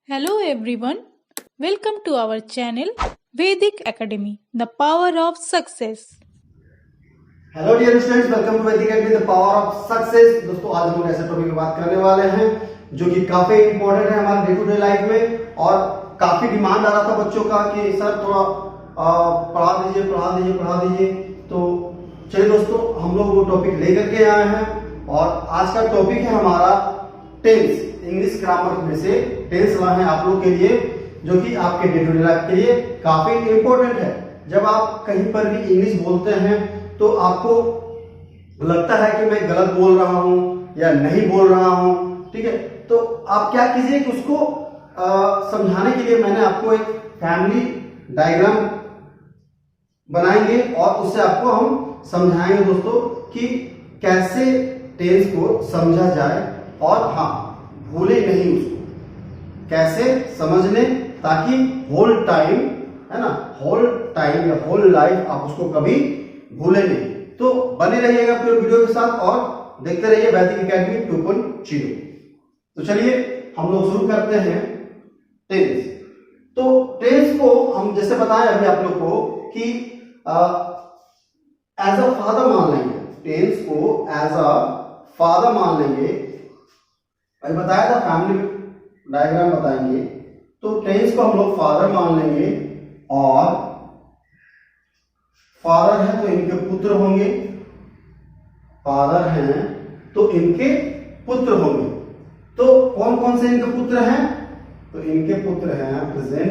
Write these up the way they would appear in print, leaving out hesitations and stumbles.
Hello everyone, welcome to our channel Vedic Academy, the power of success. Hello dear students, welcome to Vedic Academy the power of success. दोस्तों, आज हम ऐसे topic की बात करने वाले हैं जो कि काफी इंपॉर्टेंट है हमारे डे टू डे लाइफ में, और काफी डिमांड आ रहा था बच्चों का कि सर थोड़ा पढ़ा दीजिए। तो चलिए दोस्तों, हम लोग वो टॉपिक लेकर के आए हैं और आज का टॉपिक है हमारा टेंस। इंग्लिश ग्रामर में से टेंस लाए हैं आप लोग के लिए, जो कि आपके डे टू डे लाइफ के लिए काफी इंपॉर्टेंट है। जब आप कहीं पर भी इंग्लिश बोलते हैं तो आपको लगता है कि मैं गलत बोल रहा हूं या नहीं बोल रहा हूं, ठीक है, तो आप क्या कीजिए कि उसको समझाने के लिए मैंने आपको एक फैमिली डायग्राम बनाएंगे और उससे आपको हम समझाएंगे दोस्तों कि कैसे टेंस को समझा जाए और हाँ, भूले नहीं उसको, कैसे समझ लें ताकि होल टाइम, है ना, होल टाइम या होल लाइफ आप उसको कभी भूले नहीं। तो बने रहिएगा पूरे वीडियो के साथ और देखते रहिए वैदिक एकेडमी 2.0। तो चलिए हम लोग शुरू करते हैं टेंस। तो टेंस को हम जैसे बताएं अभी आप लोग को कि एज अ फादर मान लेंगे, टेंस को एज अ फादर मान लेंगे। अभी बताया था फैमिली डायग्राम बताएंगे, तो टेंस को हम लोग फादर मान लेंगे और फादर है तो इनके पुत्र होंगे, फादर हैं तो इनके पुत्र होंगे। तो कौन कौन से इनके पुत्र हैं? तो इनके पुत्र हैं present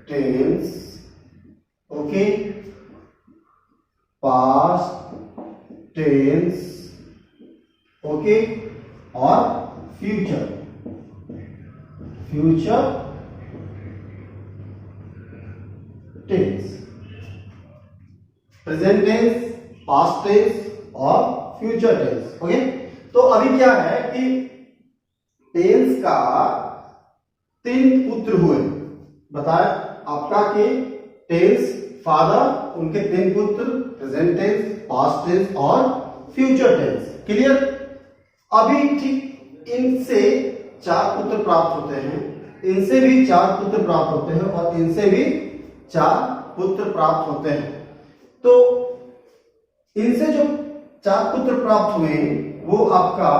tense, okay, past tense, okay, और future tense, present tense, past tense और फ्यूचर टेंस। ओके, तो अभी क्या है कि टेंस का 3 पुत्र हुए। बताया आपका कि टेंस फादर, उनके 3 पुत्र, प्रेजेंट टेंस, पास्ट टेंस और फ्यूचर टेंस। क्लियर? अभी ठीक इनसे 4 पुत्र प्राप्त होते हैं, इनसे भी 4 पुत्र प्राप्त होते हैं और इनसे भी 4 पुत्र प्राप्त होते हैं। तो इनसे जो 4 पुत्र प्राप्त हुए वो आपका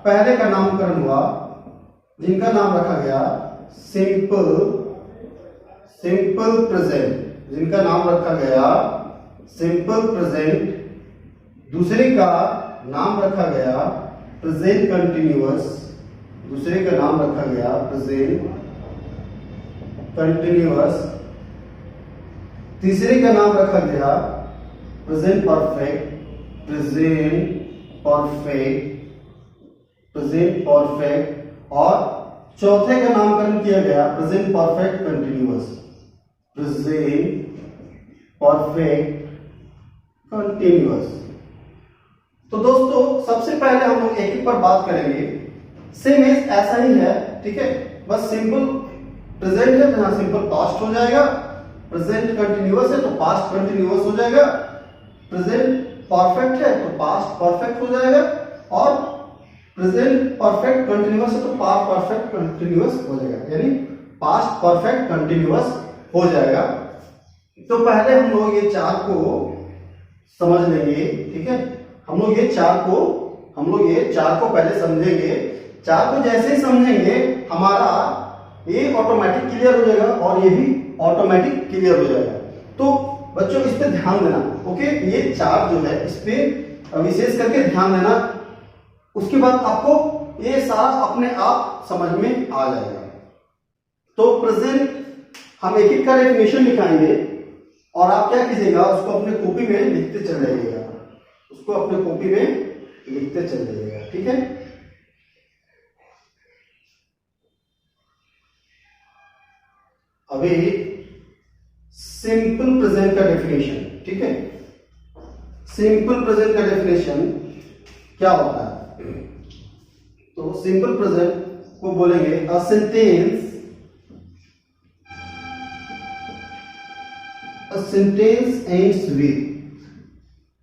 पहले का नामकरण हुआ, जिनका नाम रखा गया सिंपल प्रेजेंट, जिनका नाम रखा गया सिंपल प्रेजेंट। दूसरे का नाम रखा गया प्रेजेंट कंटिन्यूअस, दूसरे का नाम रखा गया प्रेजेंट कंटिन्यूअस। तीसरे का नाम रखा गया प्रेजेंट परफेक्ट, और चौथे का नामकरण किया गया प्रेजेंट परफेक्ट कंटिन्यूअस। तो दोस्तों, सबसे पहले हम लोग एक पर बात करेंगे। सेम एज ऐसा ही है, ठीक है, बस सिंपल प्रेजेंट है तो यहां सिंपल पास्ट हो जाएगा, प्रेजेंट कंटिन्यूअस है तो पास्ट कंटिन्यूअस हो जाएगा, प्रेजेंट परफेक्ट है तो पास्ट परफेक्ट हो जाएगा, और प्रेजेंट परफेक्ट कंटिन्यूअस है तो पास्ट परफेक्ट कंटिन्यूअस हो जाएगा, यानी पास्ट परफेक्ट कंटिन्यूअस हो जाएगा। तो पहले हम लोग ये 4 को समझ लेंगे, ठीक है, हम लोग ये 4 को पहले समझेंगे। 4 को जैसे ही समझेंगे हमारा ये ऑटोमेटिक क्लियर हो जाएगा और ये भी ऑटोमेटिक क्लियर हो जाएगा। तो बच्चों इस पे ध्यान देना, ओके, ये 4 जो है इस पे विशेष करके ध्यान देना। उसके बाद आपको ये सारा अपने आप समझ में आ जाएगा। तो प्रेजेंट हम एक का डेफिनेशन लिखाएंगे और आप क्या कीजिएगा, उसको अपने कॉपी में लिखते चल जाइएगा, ठीक है। अभी सिंपल प्रेजेंट का डेफिनेशन, ठीक है, सिंपल प्रेजेंट का डेफिनेशन क्या होता है? तो सिंपल प्रेजेंट को बोलेंगे अ सेंटेंस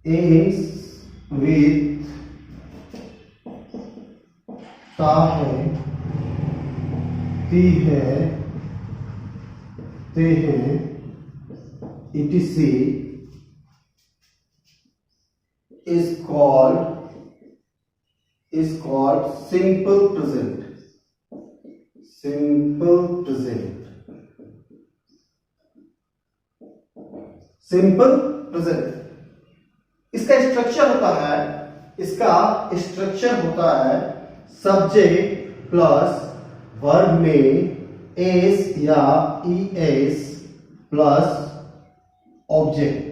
ends with ता है, ती है, ते हैं, etc is called simple present. Simple present. Simple present. इसका स्ट्रक्चर होता है सब्जेक्ट प्लस वर्ब में एस या ईएस प्लस ऑब्जेक्ट।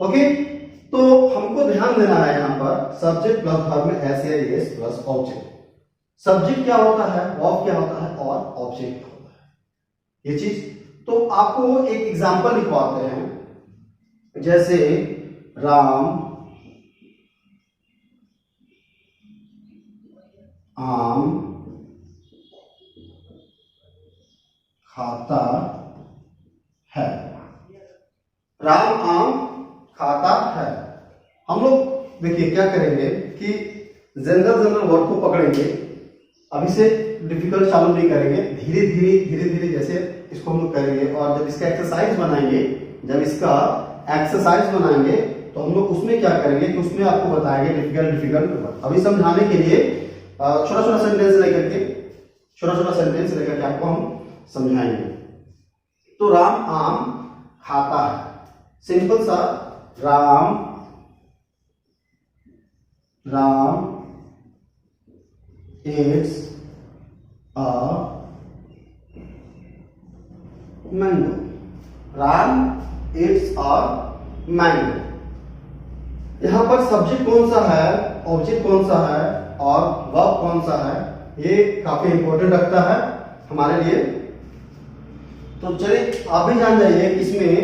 ओके, तो हमको ध्यान देना है यहां पर सब्जेक्ट प्लस वर्ब में एस या ईएस प्लस ऑब्जेक्ट। सब्जेक्ट क्या होता है, वर्ब क्या होता है और ऑब्जेक्ट क्या होता है, ये चीज। तो आपको एक एग्जांपल लिखवाते हैं, जैसे राम आम खाता है। राम आम खाता है। हम लोग देखिए क्या करेंगे कि जनरल वर्ड को पकड़ेंगे, अभी से डिफिकल्ट चालू नहीं करेंगे, धीरे धीरे जैसे इसको हम लोग करेंगे। और जब इसका एक्सरसाइज बनाएंगे तो हम लोग उसमें क्या करेंगे कि उसमें आपको बताएंगे डिफिकल्ट वर्ड। अभी समझाने के लिए छोटा सेंटेंस लेकर के आपको हम समझाएंगे। तो राम आम खाता है, सिंपल सा, Ram eats a mango. Ram eats a mango। यहां पर सब्जेक्ट कौन सा है, ऑब्जेक्ट कौन सा है और वर्ब कौन सा है, ये काफी इंपॉर्टेंट रखता है हमारे लिए। तो चलिए आप भी जान जाइए कि इसमें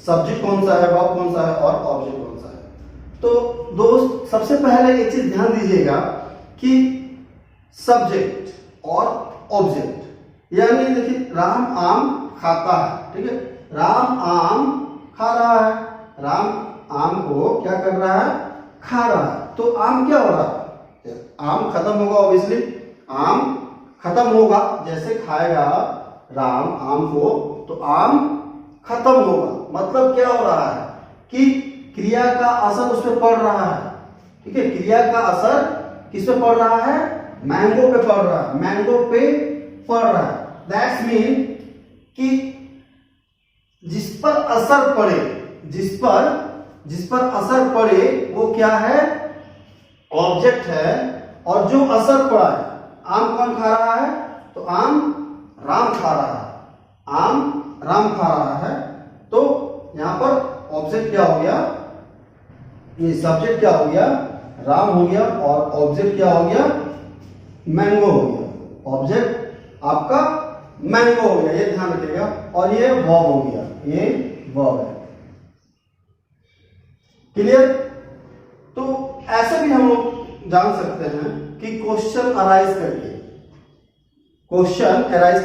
सब्जेक्ट कौन सा है, वर्ब कौन सा है और ऑब्जेक्ट कौन सा है। तो दोस्त सबसे पहले एक चीज ध्यान दीजिएगा कि सब्जेक्ट और ऑब्जेक्ट, यानी देखिए राम आम खाता है, ठीक है, राम आम खा रहा है, राम आम को क्या कर रहा है, खा रहा है। तो आम क्या हो रहा है, आम खत्म होगा, ऑब्वियसली आम खत्म होगा, जैसे खाएगा राम आम को तो आम खत्म होगा। मतलब क्या हो रहा है कि क्रिया का असर उस पर पड़ रहा है, ठीक है, क्रिया का असर किस पे पड़ रहा है, मैंगो पे पड़ रहा है, मैंगो पे पड़ रहा है। दैट्स मीन कि जिस पर असर पड़े वो क्या है, ऑब्जेक्ट है। और जो असर पड़ा है, आम कौन खा रहा है, तो आम राम खा रहा है, आम राम खा रहा है। तो यहां पर ऑब्जेक्ट क्या हो गया, ये सब्जेक्ट क्या हो गया, राम हो गया, और ऑब्जेक्ट क्या हो गया, मैंगो हो गया। ऑब्जेक्ट आपका मैंगो हो गया, ये ध्यान रखिएगा। और ये वर्ब हो गया, ये वर्ब है। क्लियर। तो ऐसे भी हम लोग जान सकते हैं कि क्वेश्चन अराइज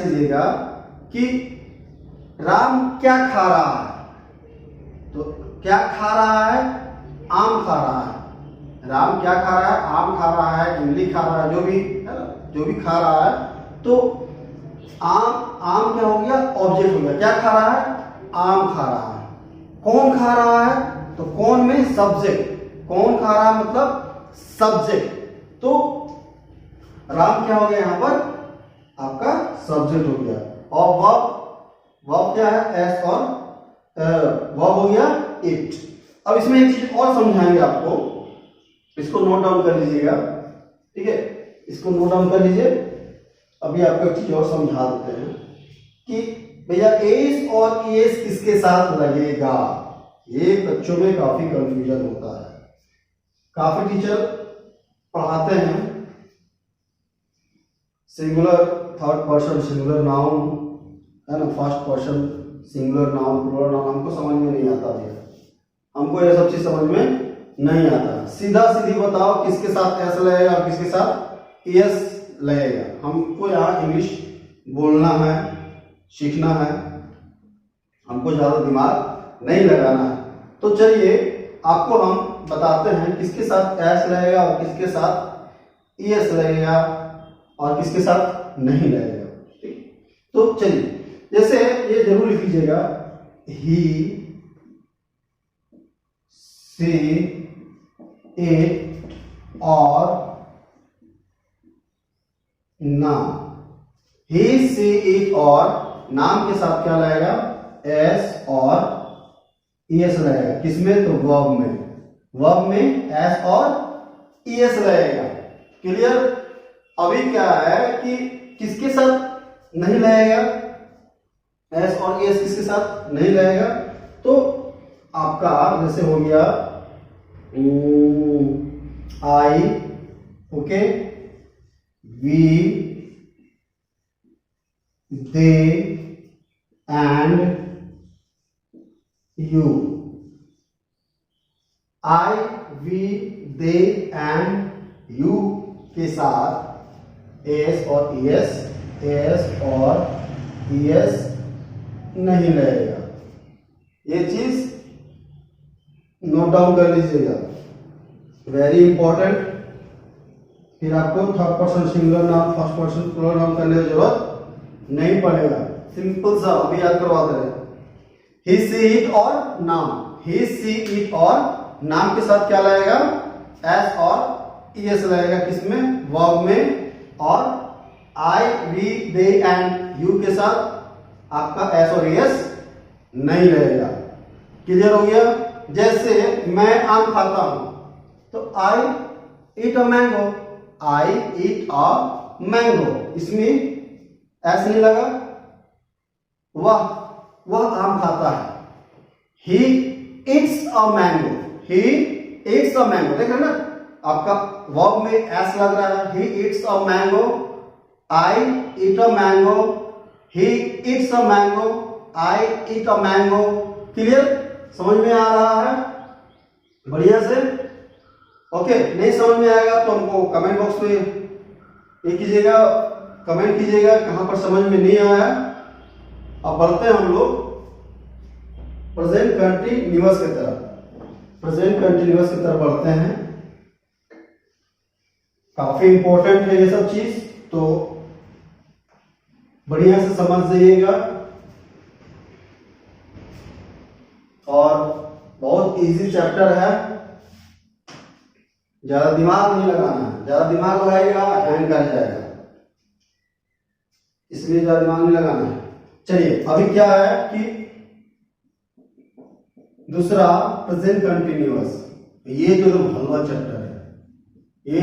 कीजिएगा कि राम क्या खा रहा है, तो क्या खा रहा है, आम खा रहा है। राम क्या खा रहा है, आम खा रहा है, इमली खा रहा है, जो भी है ना, जो भी खा रहा है। तो आम क्या हो गया, ऑब्जेक्ट हो गया, क्या खा रहा है, आम खा रहा है। कौन खा रहा है, तो कौन में सब्जेक्ट, कौन खा रहा है मतलब सब्जेक्ट। तो राम क्या हो गया यहां पर, आपका सब्जेक्ट हो गया। और वर्ब क्या है, एस, और वर्ब हो गया इट। अब इसमें एक चीज और समझाएंगे आपको, इसको नोट डाउन कर लीजिएगा, ठीक है, इसको नोट डाउन कर लीजिए। अभी आपको एक चीज और समझा देते हैं कि भैया एस और ईएस किसके साथ लगेगा। ये बच्चों में काफी कंफ्यूजन होता है। काफी टीचर पढ़ाते हैं singular third person singular noun, है ना, first person singular noun plural noun, हमको समझ में नहीं आता भैया, हमको ये सब चीज समझ में नहीं आता। सीधा सीधी बताओ किसके साथ एस लगेगा और किसके साथ एस लगेगा। हमको यहाँ इंग्लिश बोलना है, सीखना है, हमको ज्यादा दिमाग नहीं लगाना है। तो चलिए आपको हम बताते हैं किसके साथ एस लगेगा और किसके साथ ईएस लगेगा और किसके साथ नहीं लगेगा। ठीक, तो चलिए जैसे ये जरूर लिख लीजिएगा, ही सी इट और नाम। ही सी इट और नाम के साथ क्या लगेगा, एस और ईएस लगेगा। किसमें, तो वर्ब में, वर्ब में एस और ईएस लगेगा। क्लियर। अभी क्या है कि किसके साथ नहीं लगेगा, एस और ईएस किसके साथ नहीं लगेगा, तो आपका जैसे हो गया I, okay, we, they and you. I, we, they and you के साथ एस और ईएस, एस और ईएस नहीं लगेगा। ये चीज नोट डाउन कर लीजिएगा, वेरी इंपॉर्टेंट। फिर आपको third person singular noun, first person plural noun करने की जरूरत नहीं पड़ेगा। सिंपल सा अभी याद करवा दे रहे। ही सी इट और नाम, ही सी इट और नाम के साथ क्या लगेगा, एस और ईएस लगेगा। किसमें, वर्ब में। और आई, वी, दे एंड यू के साथ आपका एस और ईएस नहीं लगेगा। क्लियर हो गया। जैसे मैं आम खाता हूं तो I eat a mango, I eat a mango, इसमें एस नहीं लगा। वह आम खाता है, he eats a mango, he eats a mango. देख रहे हैं ना, आपका वर्ब में एस लग रहा है, he eats a mango, I eat a mango, he eats a mango, I eat a mango. Clear, समझ में आ रहा है बढ़िया से। ओके, नहीं समझ में आएगा तो हमको कमेंट बॉक्स में ये कीजिएगा, कमेंट कीजिएगा कहां पर समझ में नहीं आया। अब बढ़ते हैं हम लोग प्रेजेंट कंटिन्यूअस की तरफ, प्रेजेंट कंटिन्यूअस की तरफ बढ़ते हैं। काफी इंपॉर्टेंट है ये सब चीज, तो बढ़िया से समझ जाइएगा और बहुत इजी चैप्टर है, ज्यादा दिमाग नहीं लगाना है। ज्यादा दिमाग लगाइएगा हैंग कर जाएगा, इसलिए ज्यादा दिमाग नहीं लगाना है। चलिए अभी क्या है कि दूसरा प्रेजेंट कंटिन्यूअस, ये जो हलवा चैप्टर है, ये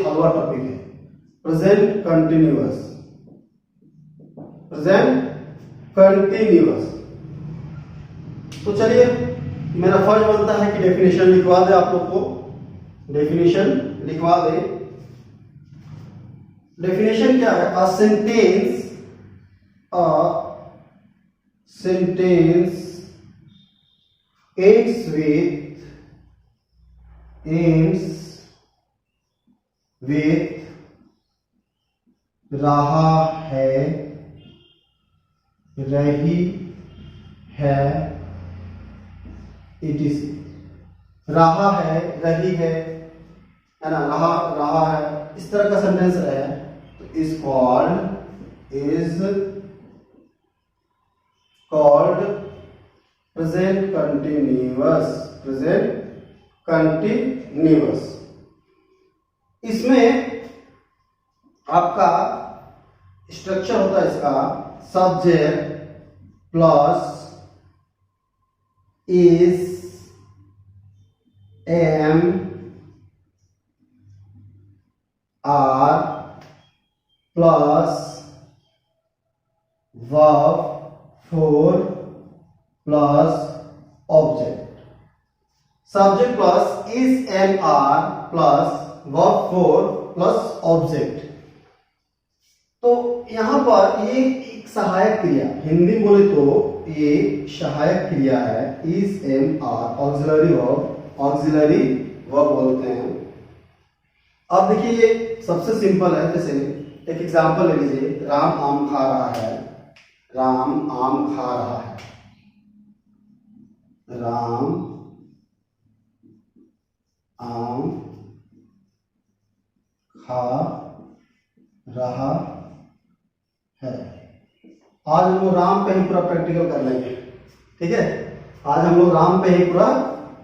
हलवा टॉपिक है। Present continuous, present continuous. तो चलिए मेरा फर्ज बनता है कि डेफिनेशन लिखवा दे, आप लोग को डेफिनेशन लिखवा दे। डेफिनेशन क्या है, अ सेंटेंस ends with रहा है, रही है, इट इज। रहा है, रही है ना, रहा है, इस तरह का सेंटेंस है तो is called present continuous, present continuous. इसमें आपका स्ट्रक्चर होता है इसका, subject plus is, am, are plus verb four plus object. Subject plus is, am, are plus verb four plus object. तो यहां पर ये एक सहायक क्रिया, हिंदी बोले तो ये सहायक क्रिया है। Is, am, are auxiliary verb बोलते हैं। अब देखिए ये सबसे सिंपल है। जैसे एक एग्जांपल ले लीजिए, राम आम खा रहा है, राम आम खा रहा है, राम आम खा रहा है। आज हम लोग राम पे ही पूरा प्रैक्टिकल कर लेंगे, ठीक है। आज हम लोग राम पे ही पूरा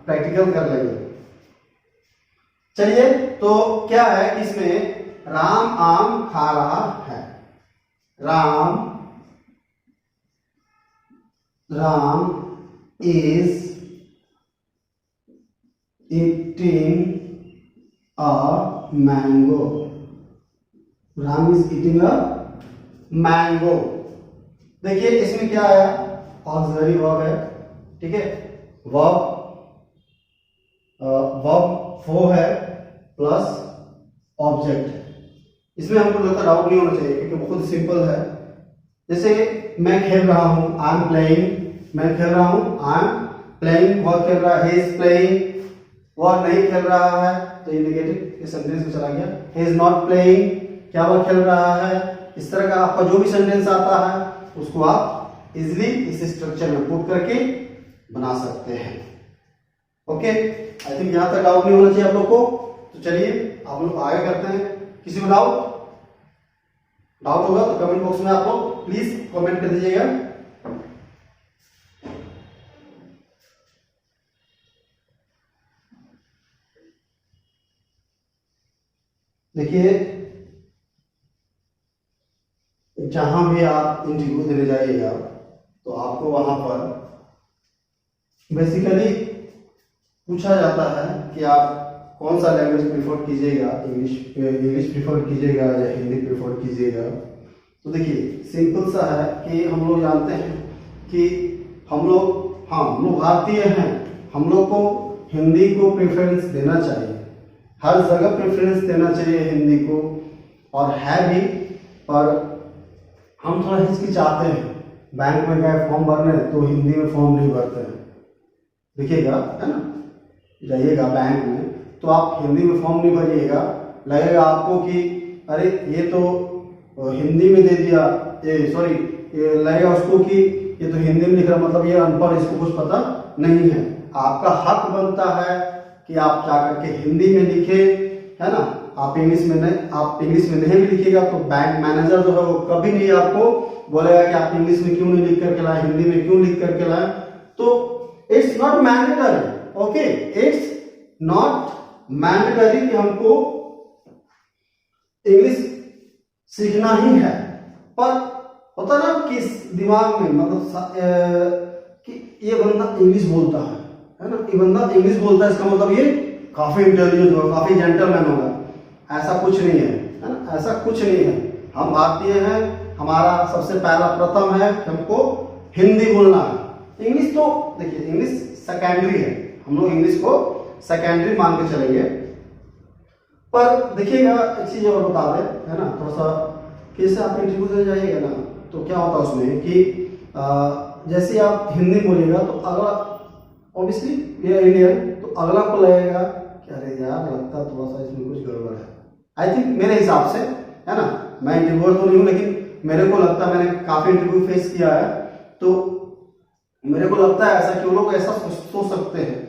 प्रैक्टिकल कर लेंगे। चलिए, तो क्या है कि इसमें राम आम खा रहा है। Ram is eating a mango. Ram is eating a mango। देखिए इसमें क्या आया, ऑक्सिलरी वर्ब है, ठीक है। वर्ब वो है प्लस ऑब्जेक्ट। इसमें हमको लगता डाउट नहीं होना चाहिए क्योंकि बहुत सिंपल है। जैसे मैं खेल रहा हूं, आई एम प्लेइंग, मैं खेल रहा हूं, आई एम प्लेइंग, वह खेल रहा है, ही इज प्लेइंग, वह नहीं खेल रहा है, तो ये नेगेटिव इस सेंटेंस में चला गया। ही इज नॉट प्लेइंग, क्या वह खेल रहा है। इस तरह का आपका जो भी सेंटेंस आता है उसको आप इजिली इस स्ट्रक्चर में पुट करके बना सकते हैं। ओके, आई थिंक यहां तक डाउट नहीं होना चाहिए आप लोग को। तो चलिए आप लोग आगे करते हैं। किसी को डाउट होगा तो कमेंट बॉक्स में आप लोग प्लीज कमेंट कर दीजिएगा। देखिए, जहां भी आप इंटरव्यू देने जाइएगा तो आपको वहां पर बेसिकली पूछा जाता है कि आप कौन सा लैंग्वेज प्रेफर कीजिएगा, इंग्लिश प्रेफर कीजिएगा या हिंदी प्रेफर कीजिएगा। तो देखिए सिंपल सा है कि हम लोग जानते हैं कि हम लोग भारतीय हैं, हम लोग को हिंदी को प्रेफरेंस देना चाहिए, हर जगह प्रेफरेंस देना चाहिए हिंदी को, और है भी। पर हम थोड़ा हिचकिचाते हैं, बैंक में गए फॉर्म भरने तो हिंदी में फॉर्म नहीं भरते हैं। देखिएगा, है ना, जाइएगा बैंक में तो आप हिंदी में फॉर्म नहीं भरिएगा, लगेगा आपको कि अरे ये तो हिंदी में दे दिया, सॉरी, लगेगा उसको कि ये तो हिंदी में लिख रहा, मतलब ये अनपढ़, इसको कुछ पता नहीं है। आपका हक बनता है कि आप जाकर के हिंदी में लिखे, है ना। आप इंग्लिश में नहीं भी लिखिएगा तो बैंक मैनेजर जो है वो कभी नहीं आपको बोलेगा कि आप इंग्लिश में क्यों नहीं लिख करके लाए, हिंदी में क्यों लिख करके लाए। तो it's not mandatory, okay, it's not mandatory कि हमको इंग्लिश सीखना ही है। पर होता ना किस दिमाग में, मतलब कि ये बंदा इंग्लिश बोलता है ना, ये बंदा इंग्लिश बोलता है, इसका मतलब ये काफी इंटेलिजेंट होगा, काफी जेंटलमैन होगा। ऐसा कुछ नहीं है ना, ऐसा कुछ नहीं है। हम भारतीय हैं, हमारा सबसे पहला प्रथम है कि हमको हिंदी बोलना है। इंग्लिश तो देखिए, इंग्लिश सेकेंडरी है, हम लोग इंग्लिश को सेकेंडरी मान के चलेंगे। पर देखिएगा एक चीज और बता दें, है ना, थोड़ा सा कैसे आप इंटरव्यू दे जाइएगा ना, तो क्या होता है उसमें कि जैसे आप हिंदी बोलिएगा तो अगला, ऑब्वियसली ये इंडियन, तो अगला को लगेगा कि अरे यार लगता थोड़ा सा इसमें कुछ गड़बड़ है। आई थिंक मेरे हिसाब से, है ना, मैं इंटरव्यूअर तो नहीं हूं लेकिन मेरे को लगता है, मैंने काफी इंटरव्यू फेस किया है, तो मेरे को लगता है ऐसा कि वो लोग ऐसा सोच सकते हैं।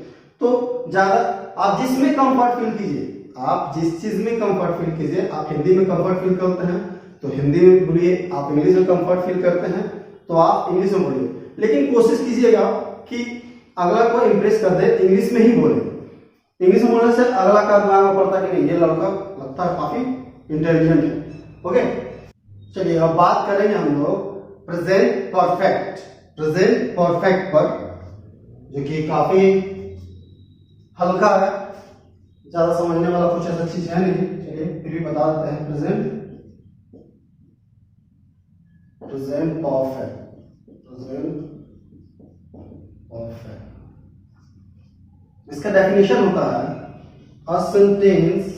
तो ज्यादा आप जिसमें कंफर्ट फील कीजिए, आप जिस चीज में कंफर्ट फील कीजिए, आप हिंदी में कंफर्ट फील करते हैं तो हिंदी में बोलिए, आप इंग्लिश में कंफर्ट फील करते हैं तो आप इंग्लिश में बोलिए। लेकिन कोशिश कीजिएगा कि अगला को इंप्रेस कर दे, इंग्लिश में ही बोले। इंग्लिश में बोलने से अगला का दिमाग में पड़ता है कि नहीं, ये लड़का लगता है काफी इंटेलिजेंट है। ओके, चलिए अब बात करेंगे हम लोग प्रेजेंट परफेक्ट पर, जो कि काफी हल्का है, ज्यादा समझने वाला कुछ ऐसा चीज है नहीं। चलिए फिर भी बता देते हैं। प्रेजेंट परफेक्ट, इसका डेफिनेशन होता है अ सेंटेंस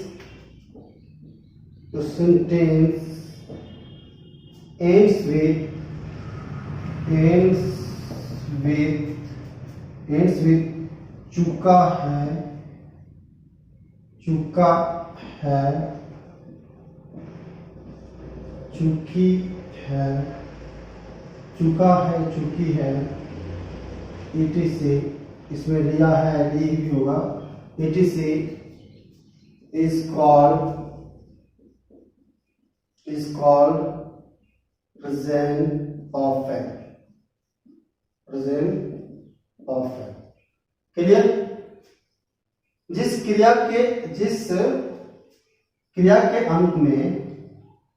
ends with चुका है, चुकी है, चुकी है, etc, इसमें लिया है, ली भी होगा, etc is called called present perfect. Present perfect, clear. जिस क्रिया के अंत में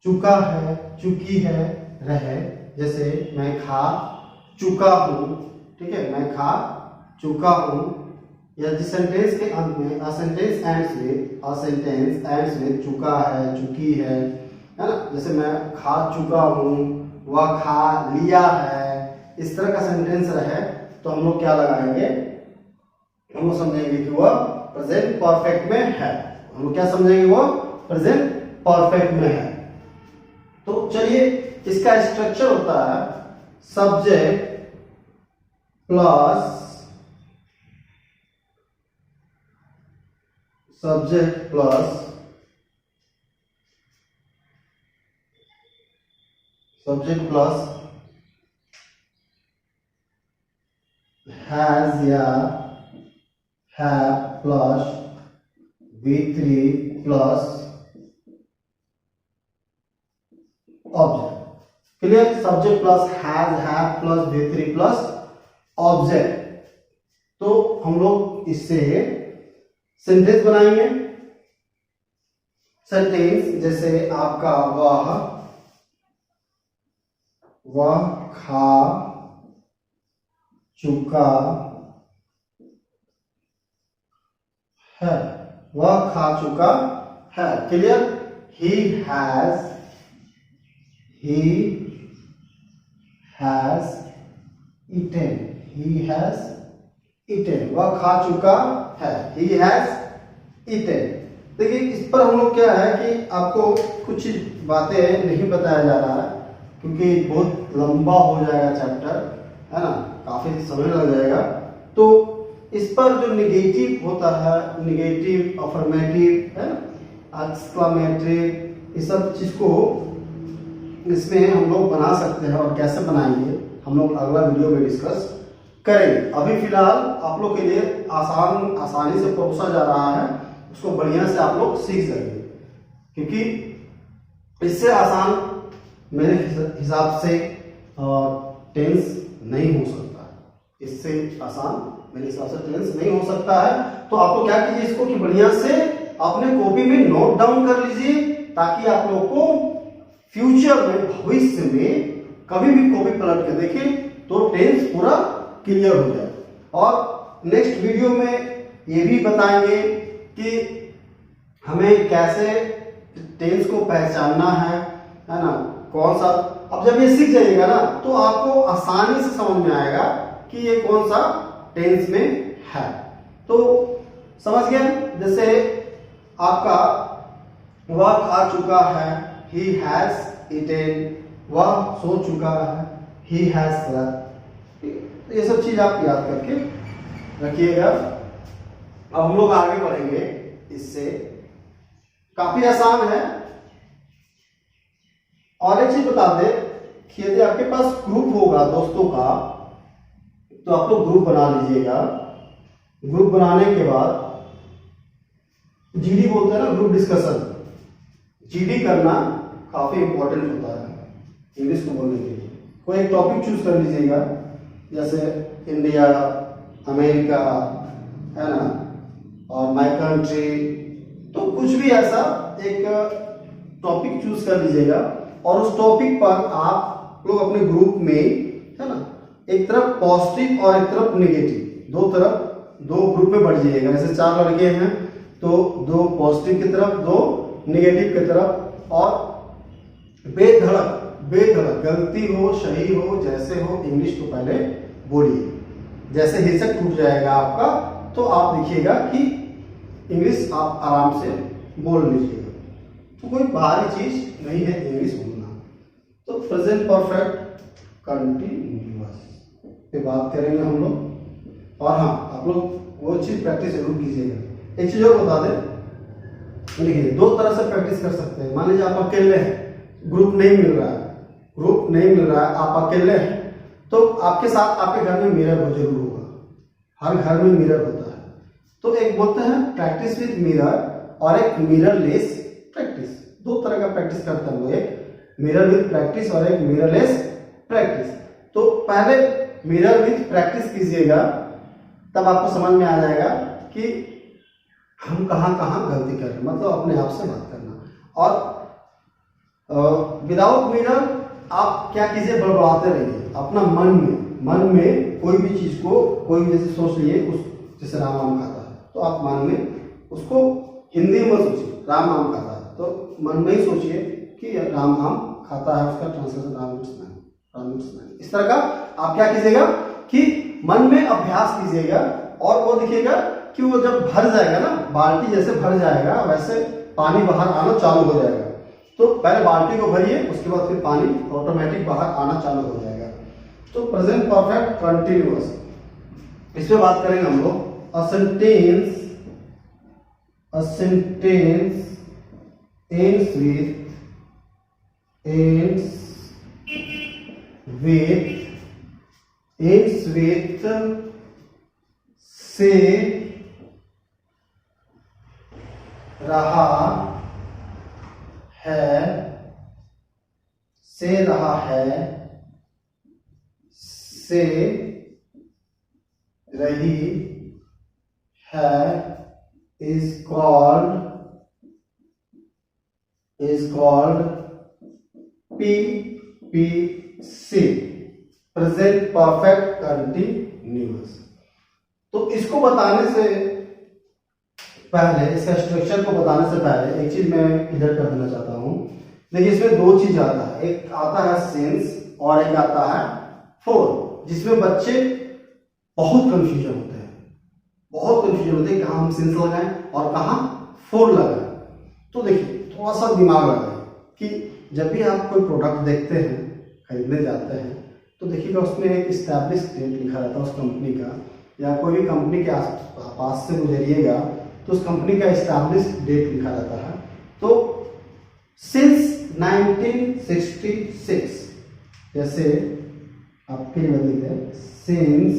चुका है, चुकी है, रहे, जैसे मैं खा चुका हूं, ठीक है, मैं खा चुका हूं, या जिस सेंटेंस के अंत में सेंटेंस एंड्स में चुका है, चुकी है ना, जैसे मैं खा चुका हूं, वह खा लिया है, इस तरह का सेंटेंस रहे तो हम लोग क्या लगाएंगे, हम लोग समझेंगे कि वह प्रेजेंट परफेक्ट में है। हम लोग क्या समझेंगे, वह प्रेजेंट परफेक्ट में है। तो चलिए, इसका स्ट्रक्चर होता है सब्जेक्ट प्लस हैज या have plus V3 plus object. Clear. Subject plus have plus V3 plus object. तो हम लोग इससे सेंटेंस बनाएंगे। सेंटेंस जैसे आपका वह खा चुका है, वह खा चुका है, क्लियर। he has eaten, वह खा चुका है, he has eaten। देखिए, इस पर हम लोग क्या है कि आपको कुछ बातें नहीं बताया जा रहा है, क्योंकि बहुत लंबा हो जाएगा चैप्टर, है ना, काफी समय लग जाएगा। तो इस पर जो निगेटिव होता है, निगेटिव, अफर्मेटिव, है ना, एक्सक्लेमेटरी, इस सब चीज को इसमें हम लोग बना सकते हैं, और कैसे बनाएंगे हम लोग अगला वीडियो में डिस्कस करेंगे। अभी फिलहाल आप लोग के लिए आसानी से परोसा जा रहा है, उसको बढ़िया से आप लोग सीख सकेंगे, क्योंकि इससे आसान मेरे हिसाब से टेंस नहीं हो सकता है। इससे आसान मेरे हिसाब से टेंस नहीं हो सकता है। तो आपको क्या कीजिए, इसको कि बढ़िया से अपने कॉपी में नोट डाउन कर लीजिए, ताकि आप लोग को फ्यूचर में, भविष्य में कभी भी कॉपी पलट के देखें तो टेंस पूरा क्लियर हो जाए। और नेक्स्ट वीडियो में ये भी बताएंगे कि हमें कैसे टेंस को पहचानना है ना, कौन सा। अब जब ये सीख जाइएगा ना, तो आपको आसानी से समझ में आएगा कि ये कौन सा टेंस में है। तो समझ गए। जैसे आपका वह खा चुका है, he has eaten, वह सो चुका है, he has slept। ये सब चीज आप याद करके रखिएगा। अब हम लोग आगे बढ़ेंगे, इससे काफी आसान है। और एक चीज बता दे कि यदि आपके पास ग्रुप होगा दोस्तों का, तो आप लोग ग्रुप बना लीजिएगा। ग्रुप बनाने के बाद जीडी बोलते हैं ना, ग्रुप डिस्कशन। जीडी करना काफी इंपॉर्टेंट होता है इंग्लिश को बोलने के लिए। कोई एक टॉपिक चूज कर लीजिएगा, जैसे इंडिया, अमेरिका, है ना, और माय कंट्री, तो कुछ भी ऐसा एक टॉपिक चूज कर लीजिएगा, और उस टॉपिक पर आप लोग अपने ग्रुप में, है ना, एक तरफ पॉजिटिव और एक तरफ नेगेटिव, दो ग्रुप में बढ़ जाइएगा। जैसे 4 लड़के हैं तो 2 पॉजिटिव की तरफ, 2 नेगेटिव की तरफ, और बेधड़क गलती हो सही हो जैसे हो इंग्लिश को पहले बोलिए। जैसे हिचक टूट जाएगा आपका, तो आप देखिएगा कि इंग्लिश आप आराम से बोल लीजिएगा। तो कोई बाहरी चीज नहीं है इंग्लिश बोलना। तो प्रेजेंट परफेक्ट कंटिन्यूअस पे बात करेंगे हम लोग। और हाँ, आप लोग वो चीज प्रैक्टिस जरूर कीजिएगा। एक चीज और बता दें, देखिए 2 तरह से प्रैक्टिस कर सकते हैं। मान लीजिए आप अकेले हैं, ग्रुप नहीं मिल रहा है, आप अकेले हैं, तो आपके साथ आपके घर में मिरर हो जरूर होगा। हर घर में मिरर होता है। तो एक बोलते हैं प्रैक्टिस विद मिरर, और एक मिरर लेस प्रैक्टिस। 2 तरह का प्रैक्टिस करते हैं लोग। एक मिरर विथ प्रैक्टिस और एक मिररलेस प्रैक्टिस। तो पहले मिरर विथ प्रैक्टिस कीजिएगा, तब आपको समझ में आ जाएगा कि हम कहाँ कहाँ गलती कर रहे हैं, मतलब अपने आप से बात करना। और विदाउट मिरर आप क्या कीजिए, बड़बड़ाते रहिए अपना मन में कोई भी चीज को, कोई भी जैसे सोच लिए उस, जैसे राम आम खाता है तो आप मन में उसको हिंदी में सोचिए, राम आम खाता है तो मन में ही सोचिए कि राम आम खाता है, उसका ट्रांसलेशन राम इट्स मैन। इस तरह का आप क्या कीजिएगा कि मन में अभ्यास कीजिएगा, और वो देखिएगा कि वो जब भर जाएगा ना, बाल्टी जैसे भर जाएगा वैसे पानी बाहर आना चालू हो जाएगा। तो पहले बाल्टी को भरिए, उसके बाद फिर पानी ऑटोमेटिक बाहर आना चालू हो जाएगा। तो प्रेजेंट परफेक्ट कंटिन्यूअस, इस पे बात करेंगे हम लोग। अ सेंटेंस ends with से रहा है, से रही है is called PPC, present perfect continuous. तो इसको बताने से पहले, इसका स्ट्रक्चर को बताने से पहले एक चीज मैं क्लियर कर देना चाहता हूं। देखिए इसमें दो चीज आता है, एक आता है सेंस और एक आता है फोर, जिसमें बच्चे बहुत कंफ्यूजन होते हैं, कहाँ हम सेंस लगाएं और कहाँ फोर लगाएं। तो देखिए थोड़ा सा दिमाग लगाएं कि जब भी आप कोई प्रोडक्ट देखते हैं, खरीदने जाते हैं, तो देखिएगा उसमें एक स्टैब्लिश डेट लिखा रहता है उस कंपनी का, या कोई भी कंपनी के पास से गुजरिएगा तो उस कंपनी का स्टैब्लिश डेट लिखा रहता है। तो सिंस 1966, जैसे आपके लिए लिख दें सिंस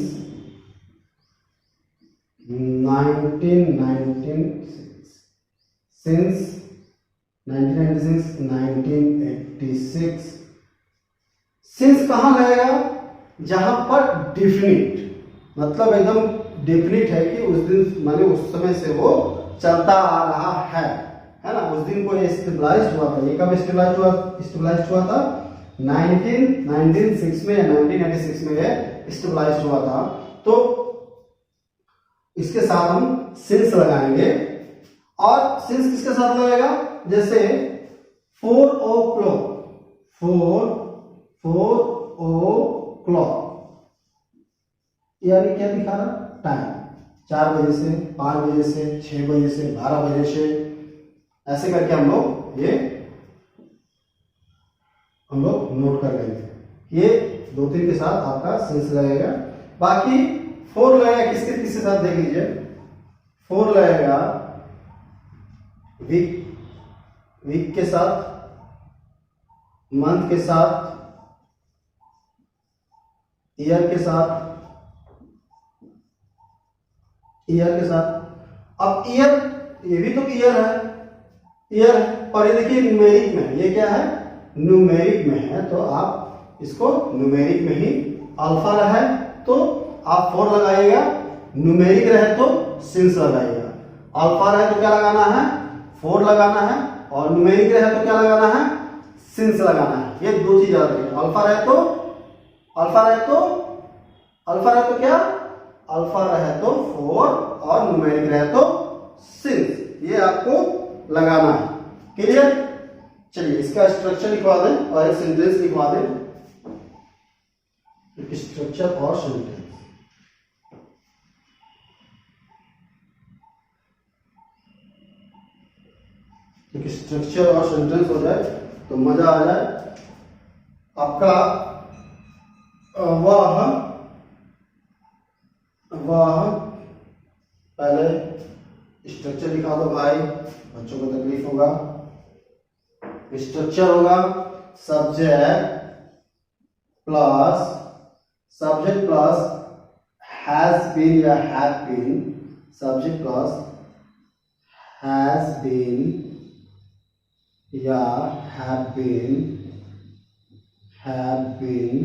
1986 सिंस कहाँ लगेगा, जहां पर डिफिनिट, मतलब एकदम डिफिनिट है कि उस दिन माने उस समय से वो चलता आ रहा है ना। उस दिन को ये स्टेबलाइज हुआ था, ये कब स्टेबलाइज हुआ था 1996 में या 1996 में ये स्टेबलाइज हुआ था। तो इसके साथ हम सिंस लगाएंगे, और सिंस किसके साथ लगेगा, जैसे 4 o'clock, 4 o'clock यानी क्या दिखा रहा, टाइम, 4 बजे से, 5 बजे से, 6 बजे से, 12 बजे से, ऐसे करके हम लोग नोट कर लेंगे। ये 2-3 के साथ आपका सेंस लगेगा। बाकी 4 लगेगा किसके साथ, देख लीजिए 4 लगेगा वीक के साथ, मंथ के साथ, ईयर के साथ। अब ईयर, ये भी तो ईयर है, और ये देखिए न्यूमेरिक में, ये क्या है, न्यूमेरिक में है, तो आप इसको न्यूमेरिक में ही, अल्फा रहे तो आप 4 लगाइएगा, न्यूमेरिक रहे तो सिंस लगाइएगा। अल्फा रहे तो क्या लगाना है, 4 लगाना है, और न्यूमेरिक रहे तो क्या लगाना है, सिंस लगाना है। ये दो चीज याद रखिए, अल्फा रहे तो 4 और न्यूमेरिक रहे तो सिंस, ये आपको लगाना है। क्लियर? चलिए इसका स्ट्रक्चर लिखवा दें और एक सेंटेंस लिखवा दें। स्ट्रक्चर और सेंटेंस, स्ट्रक्चर और सेंटेंस हो जाए तो मजा आ जाए आपका। वह पहले स्ट्रक्चर लिखा दो भाई, बच्चों को तकलीफ होगा। स्ट्रक्चर होगा सब्जेक्ट प्लस हैज बीन या have been, subject plus has been या have been, have been,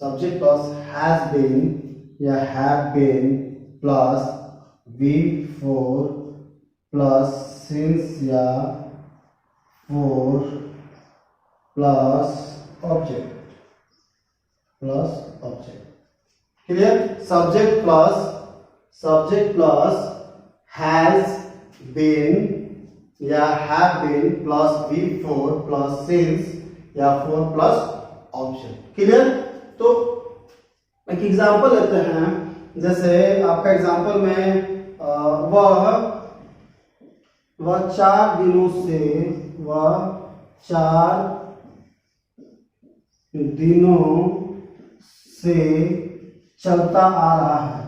subject plus has been या have been plus before plus since या for plus object clear. subject plus has been या have been plus before plus since या for plus object clear. तो एक example लेते हैं, जैसे आपका एग्जांपल में वह 4 दिनों से चलता आ रहा है,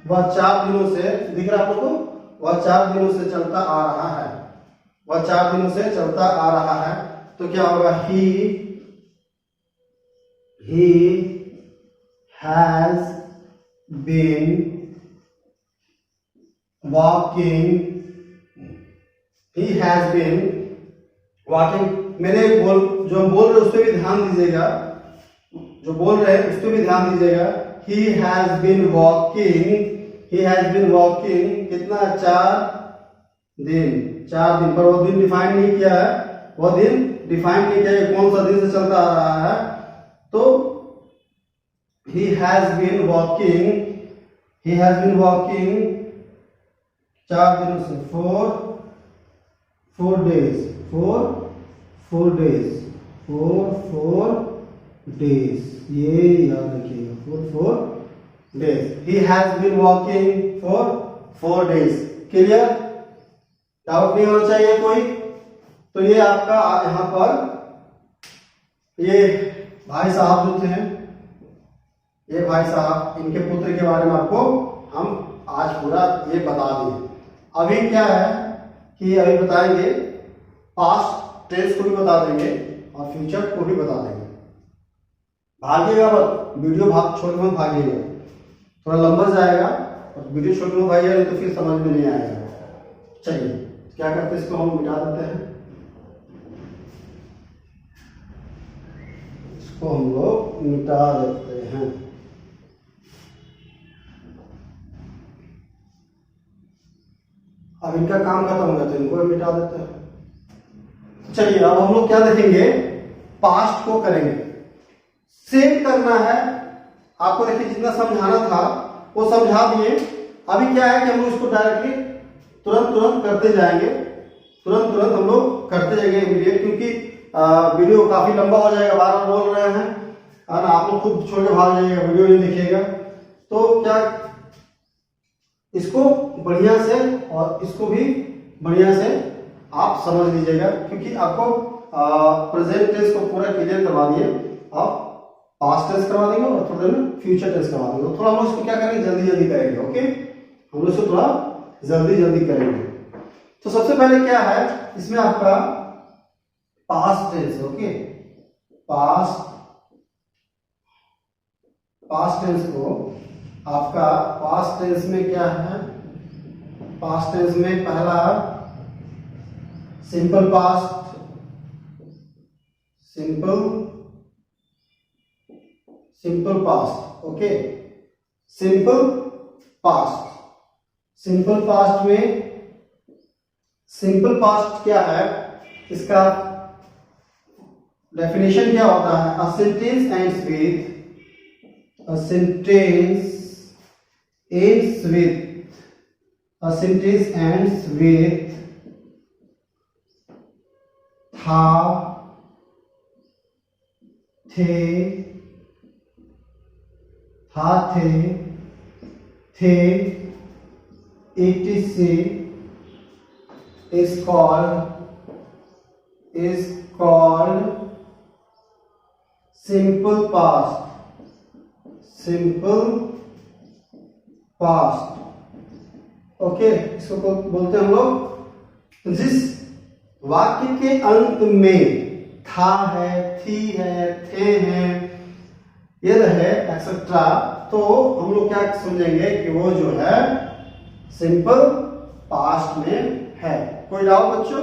वह 4 दिनों से, दिख रहा है आप लोगों को, वह 4 दिनों से चलता आ रहा है, वह 4 दिनों से चलता आ रहा है। तो क्या होगा, he has been walking, मेरे जो हम बोल रहे हैं उस पर भी ध्यान दीजिएगा, जो बोल रहे हैं उस पर भी ध्यान दीजिएगा। he has been walking कितना, 4 दिन, पर वो दिन डिफाइन नहीं किया है, वो दिन डिफाइन नहीं किया है कौन सा दिन से चलता आ रहा है। तो he has been walking 4 दिनों से, 4 days, 4 days, ये याद रखिएगा, 4 days। he has been walking for 4 days। Clear, doubt नहीं होना चाहिए कोई। तो ये आपका यहाँ पर ये भाई साहब जो थे, ये भाई साहब, इनके पुत्र के बारे में आपको हम आज पूरा ये बता दिए। अभी क्या है कि अभी बताएंगे, पास्ट टेंस को भी बता देंगे और फ्यूचर को भी बता देंगे। भागिएगा मत, वीडियो छोड़ के मत भागिएगा, थोड़ा लंबा जाएगा, और वीडियो छोड़ के मत भागिएगा तो फिर समझ में नहीं आएगा। चलिए क्या करते हैं, इसको हम मिटा देते हैं, इसको हम लोग मिटा देते हैं। अब इनका काम खत्म हो गया तो इनको मिटा देते हैं। चलिए अब हम लोग क्या देखेंगे, पास्ट को करेंगे, सेव करना है आपको। देखिए जितना समझाना था वो समझा दिए। अभी क्या है कि हम लोग इसको डायरेक्टली तुरंत करते जाएंगे, तुरंत हम लोग करते जाएंगे वीडियो, क्योंकि वीडियो काफी लंबा हो जाएगा, बार बार बोल रहे हैं, और आप लोग खुद छोड़ के भाग जाइएगा, वीडियो नहीं देखिएगा। तो क्या, इसको बढ़िया से और इसको भी बढ़िया से आप समझ लीजिएगा, क्योंकि आपको प्रेजेंट टेंस को पूरा क्लियर करवा दिए, आप पास्ट टेंस करवा देंगे और थोड़ा फ्यूचर टेंस करवा देंगे। थोड़ा हम लोग इसको क्या करेंगे, जल्दी करेंगे। ओके, हम लोग इसको थोड़ा जल्दी करेंगे। तो सबसे पहले क्या है इसमें आपका past tense. Okay, past tense को आपका, पास्ट टेंस में क्या है, पास्ट टेंस में पहला simple past, simple past. Okay, simple past में, सिंपल पास्ट क्या है, इसका डेफिनेशन क्या होता है, a sentence ends with, a sentence ends with tha, the, etc. is called simple past, okay. इसको बोलते हैं हम लोग जिस वाक्य के अंत में था है, थी है, थे हैं, ये रहे एक्सेट्रा, तो हम लोग क्या समझेंगे कि वो जो है सिंपल पास्ट में है। कोई डाउट बच्चों?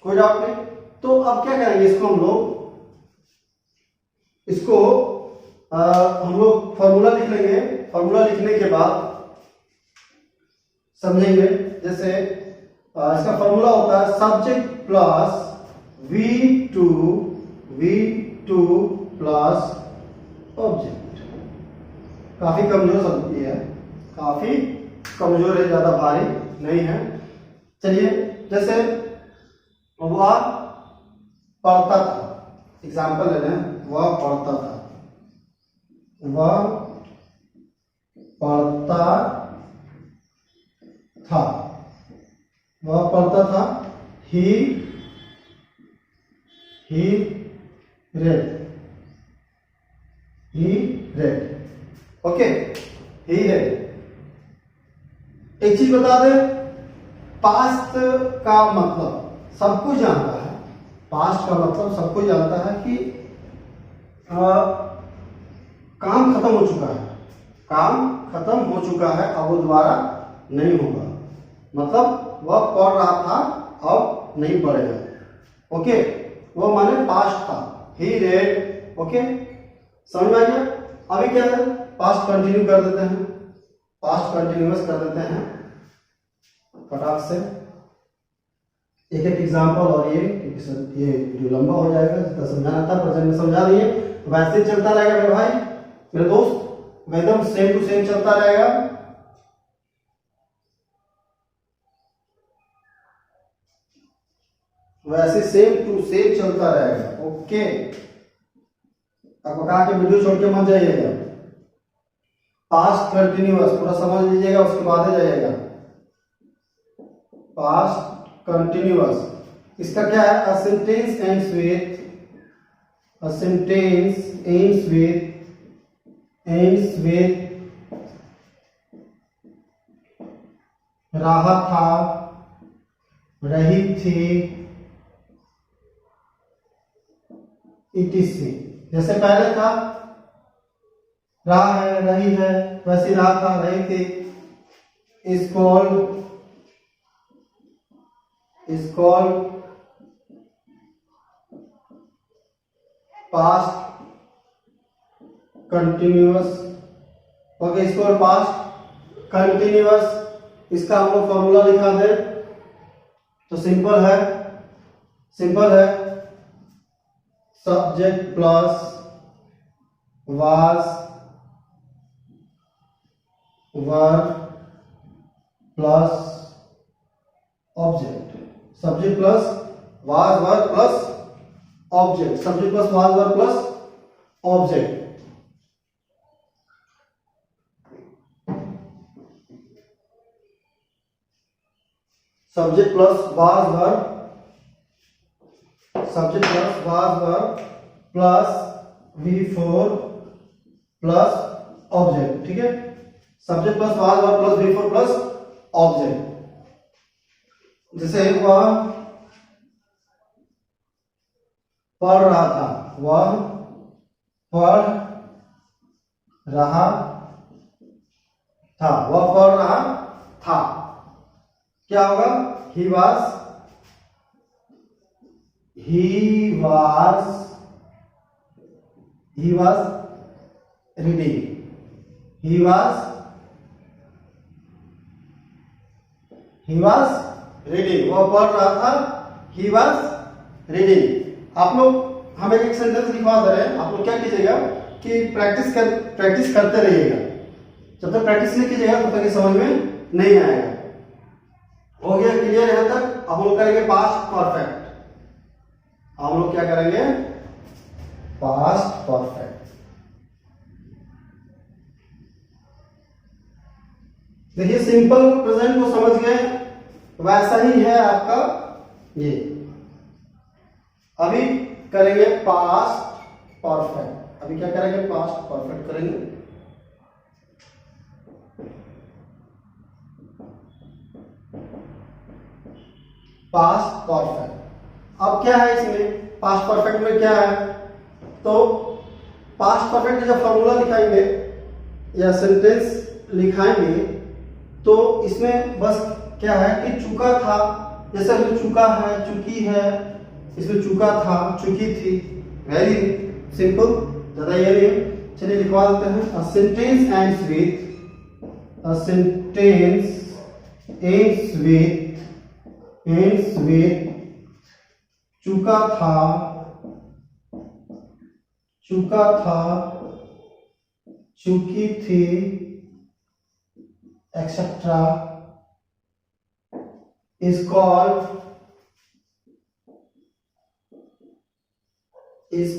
कोई डाउट नहीं? तो अब क्या करेंगे, इसको हम लोग हम लोग फॉर्मूला लिख लेंगे। फॉर्मूला लिखने के बाद समझेंगे। जैसे इसका फॉर्मूला होता है subject plus V2 plus object. काफी कमजोर शब्द है, काफी कमजोर है, ज्यादा भारी नहीं है। चलिए, जैसे वह पढ़ता था, एग्जाम्पल ले लें, वह पढ़ता था, वह पढ़ता था, वह पढ़ता था, ही read, he read, okay, he read। एक चीज बता दे, पास्ट का मतलब सबको जानता है, पास्ट का मतलब सबको जानता है कि काम खत्म हो चुका है, काम खत्म हो चुका है, अब वो दोबारा नहीं होगा। मतलब वह पढ़ रहा था, अब नहीं पढ़ेगा। ओके, वो माने पास्ट था, ही रेड। ओके, समझ में आ गया? अभी क्या है, पास्ट कंटिन्यू कर देते हैं, पास्ट कंटिन्यूअस कर देते हैं फटाक से। एक एक एग्जांपल, और ये जो लंबा हो जाएगा, जितना समझाना था प्रेजेंट में समझा दिए, वैसे ही चलता रहेगा मेरे भाई, मेरे दोस्त, एकदम सेम टू सेम चलता रहेगा। वैसे सेम टू सेम चलता रहेगा। ओके, आपको कहा कि वीडियो छोड़ के मत जाइएगा, पास्ट कंटिन्यूअस पूरा समझ लीजिएगा, उसके बाद ही जाइएगा। पास्ट कंटिन्यूअस, इसका क्या है, a sentence ends with, a sentence ends with रहा था, रही थी, etc। जैसे पहले था, रहा है, रही है, वैसे रहा था, रही थी। is called past continuous। Okay, is called past continuous। इसका हम लोग फॉर्मूला लिखा दे तो सिंपल है, subject plus was verb plus object, subject plus was verb plus object, subject plus was verb plus object. Subject plus was verb, subject plus was verb plus V4 plus object. ठीक है, subject plus was verb plus V4 plus object. जैसे वह पढ़ रहा था, वह पढ़ रहा था, वह पढ़ रहा था, क्या होगा, he was reading, he was reading, वह पढ़ रहा था, he was reading। आप लोग, हम एक सेंटेंस लिखवा दे रहे हैं, आप लोग क्या कीजिएगा कि प्रैक्टिस करते रहिएगा। जब तक प्रैक्टिस नहीं कीजिएगा तब तक ये समझ में नहीं आएगा। हो गया क्लियर यहाँ तक? अब हम लोग करेंगे पास्ट परफेक्ट। हम लोग क्या करेंगे, पास्ट परफेक्ट। देखिए, सिंपल प्रेजेंट को समझ गए, वैसा ही है आपका ये। अभी करेंगे पास्ट परफेक्ट। अभी क्या करेंगे, पास्ट परफेक्ट करेंगे। Past perfect. अब क्या है इसमें, पास्ट परफेक्ट में क्या है, तो पास्ट परफेक्ट जब फॉर्मूला लिखाएंगे या सेंटेंस लिखाएंगे तो इसमें बस क्या है कि चुका था, जैसे हमें चुका है, चुकी है, इसमें चुका था, चुकी थी। वेरी सिंपल, ज्यादा ये नहीं। चलिए लिखवा देते हैं। अ सेंटेंस एंड्स विथ चुका था, चुकी थी, etcetera is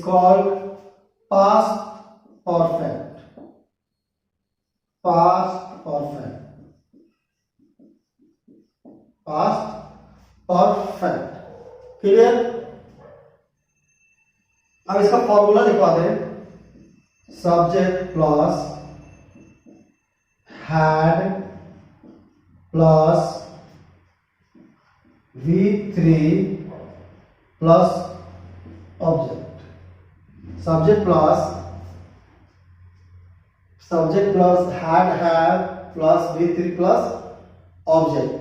called past perfect. Past perfect. Clear? अब इसका फॉर्मूला लिखवा दें। Subject plus had plus V3 plus object. Subject plus had have plus V3 plus object.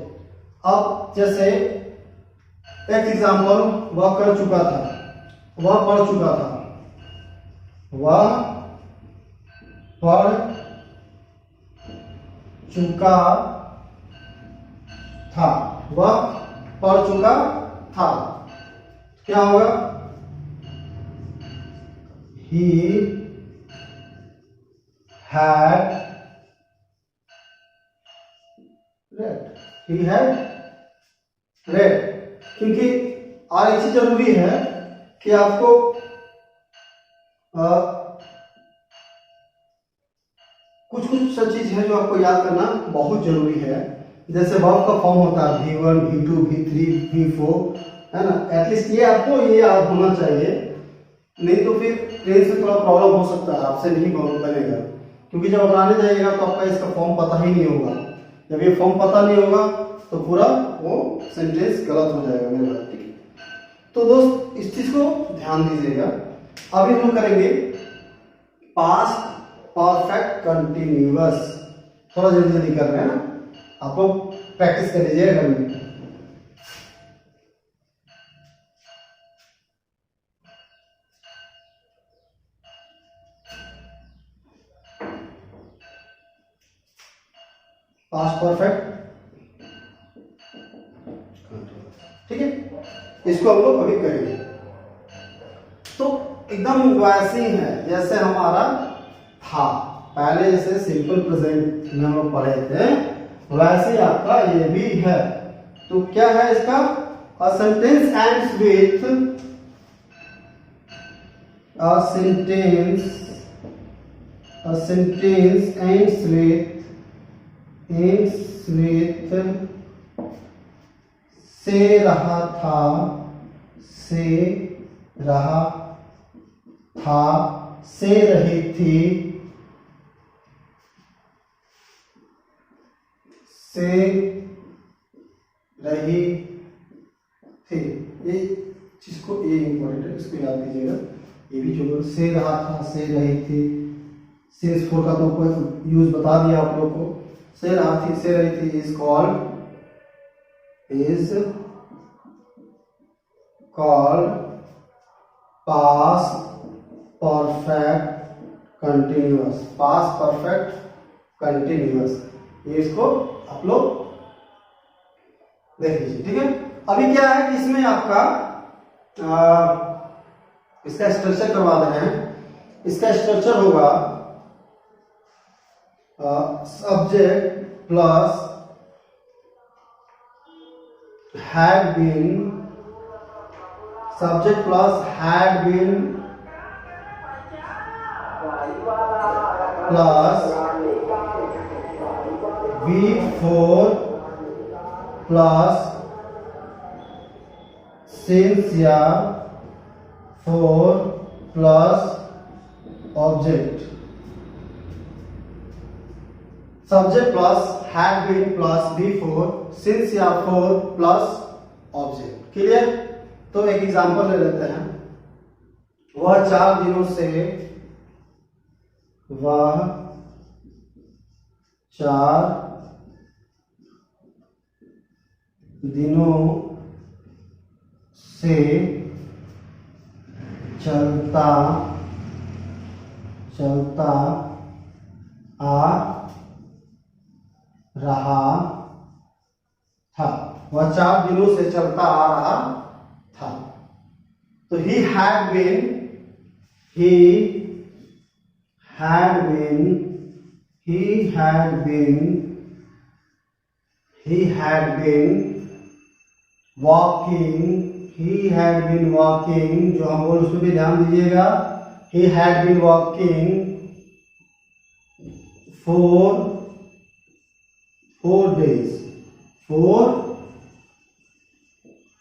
अब जैसे एक एग्जाम्पल, वह कर चुका था, वह पढ़ चुका था, वह पढ़ चुका था, वह पढ़ चुका था। क्या होगा? He had read। क्योंकि और एक चीज जरूरी है कि आपको कुछ चीज है जो आपको याद करना बहुत जरूरी है। जैसे वर्ब का फॉर्म होता है V1, V2, V3, V4, है ना। एटलीस्ट ये आपको ये याद होना चाहिए, नहीं तो फिर टेंस में थोड़ा प्रॉब्लम हो सकता है, आपसे नहीं बनेगा। क्योंकि जब बनाने जाइएगा तो आपका इसका फॉर्म पता ही नहीं होगा। जब ये फॉर्म पता नहीं होगा तो पूरा वो सेंटेंस गलत हो जाएगा मेरा। ठीक है, तो दोस्त इस चीज को ध्यान दीजिएगा। अभी हम करेंगे पास्ट परफेक्ट कंटिन्यूअस। थोड़ा जल्दी कर रहे हैं ना, आप लोग प्रैक्टिस कर लीजिएगा घर में। पास्ट परफेक्ट, ठीक है, इसको हम लोग अभी करेंगे। तो एकदम वैसे ही है जैसे हमारा था पहले, जैसे सिंपल प्रेजेंट में हम लोग पढ़े थे, वैसे ही आपका ये भी है। तो क्या है इसका? अ सेंटेंस एंड्स विथ से रहा था, से रही थी, से रही थी। ये चीज को, ये इंपॉर्टेंट है, इसको याद कीजिएगा। ये भी जो से रहा था, से रही थी, सेंस फोर का तो कोई यूज बता दिया आप लोग को। से रहा थी, से रही थी is called past perfect continuous. Past perfect continuous, ये इसको आप लोग देख लीजिए। ठीक है, अभी क्या है कि इसमें आपका इसका स्ट्रक्चर करवा रहे हैं। इसका स्ट्रक्चर होगा subject plus had been, subject plus had been plus V4 plus since या 4 plus object। Subject plus had been plus V4 since या 4 प्लस ऑब्जेक्ट। क्लियर? तो एक एग्जांपल ले लेते हैं। वह 4 दिनों से वह 4 दिनों से चलता आ रहा था। वह 4 दिनों से चलता आ रहा था। तो he had been walking, जो हम बोल उसमें भी ध्यान दीजिएगा। he had been walking for 4 days, 4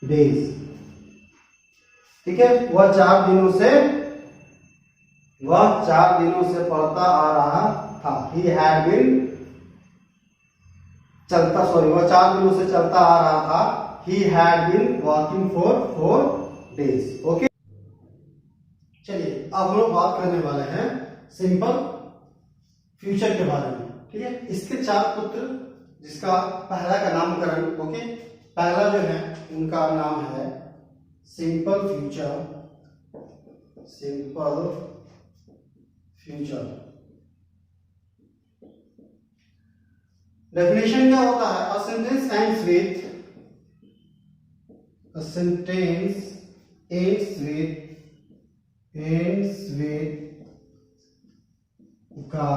days, ठीक है। वह 4 दिनों से पढ़ता आ रहा था। he had been वह 4 दिनों से चलता आ रहा था। he had been walking for 4 days, okay. चलिए अब हम लोग बात करने वाले हैं सिंपल फ्यूचर के बारे में, ठीक है। इसके 4 पुत्र, जिसका पहला का नामकरण, ओके, पहला जो है उनका नाम है सिंपल फ्यूचर। डेफिनेशन क्या होता है? A sentence ends with ga,